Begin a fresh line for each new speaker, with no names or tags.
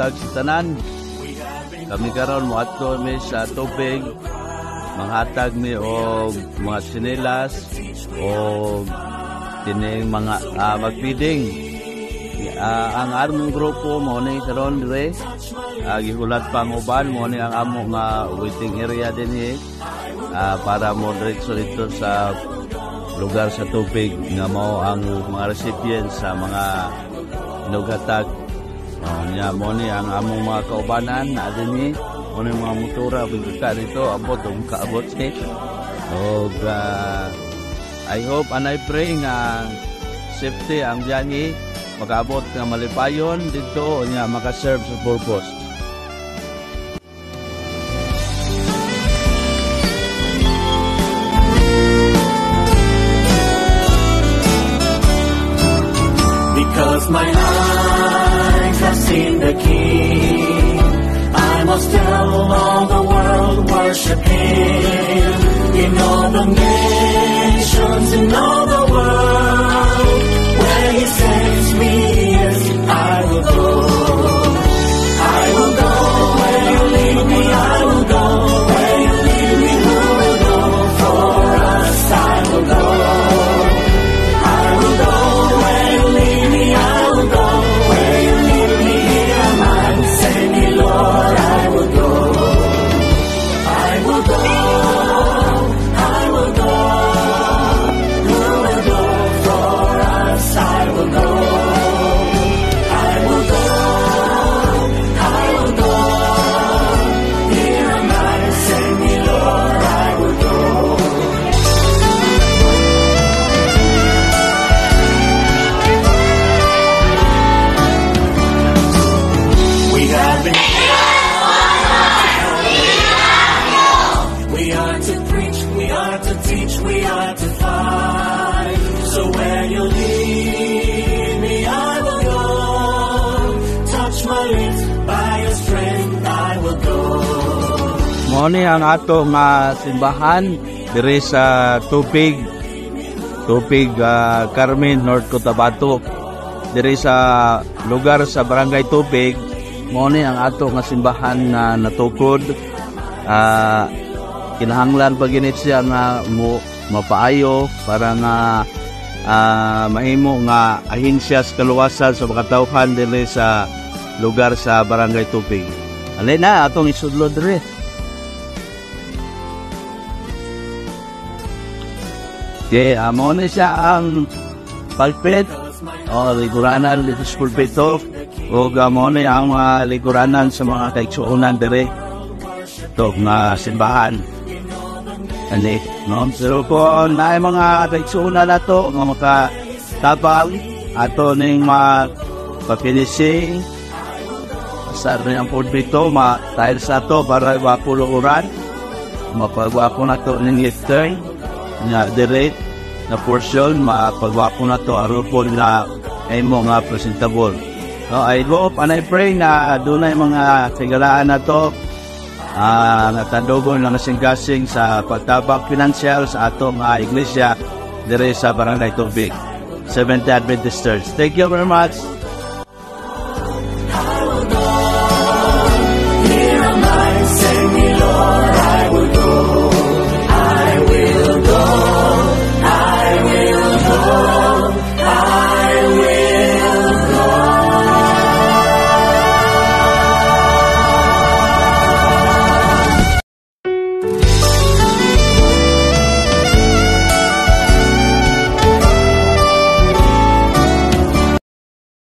buntag sa tanan. Kami karon moadto mi sa tubig, manghatag mi og mga sinelas o tining mga magpiding. Ang among grupo mo ni karon dire gihulat pa ang uban mo ni ang amo nga waiting area dinhi para mo diretso dito sa lugar sa tubig nga mao ang mga recipients sa mga nugatag. Nya mo ni ang among mga kaubanan na dinhi mo ni mga motora bigka dito abot og kaabot ni og I hope and I pray nga safety ang biyahe makaabot nga malipayon dito nya maka-serve sa purpose.
Because my eyes have seen the King, I must tell all the world worship Him. In all the nations, in all the world, where He sends me, yes, I will go. I will go where You lead me. I will go where You lead me. Who will go for us? I will go. I will go where You lead me. I will go where You lead me. Here am I, send me, Lord. I will go. I will go. I will go. Who will go for us? I will go. I will go. I will go. Here am I, send me, Lord. I will go. We have been. We are to preach, we are to teach, we are to fight. So where You lead me, I will go. Touch my lips, by Your strength I will go.
Mo ni ang ato nga simbahan dire sa tubig Carmen, North Cotabato. Dire sa lugar sa Barangay Tubig, mo ni ang ato nga simbahan nga natukod. Kinahanglan pa ginit siya nga mapaayo para nga mahimo nga ahinsya sa kaluwasan sa makatawhan dire sa lugar sa Barangay Tubig. Alay na atong isudlo dire. Mo ni siya ang pulpit o liguranan dito sa pulpito o mo ni ang liguranan sa mga kaigsuunan dire ito nga simbahan. Ani, no? Pero po na mga kaigsuunan na to nga makatabang ato ning mapapinising sa rin ang pulpito dahil sa to para wapuluran mapagwapo na to ning lifter na direct na portion mapagwapo na to aron na ay mo nga presentable. So I hope and I pray na dunay mga tigalaan na to natadogon lang kasing-kasing sa pagtabang financial sa atong iglesia dire sa Barangay Tubig, Seventh-day Adventist Church. Thank you very much.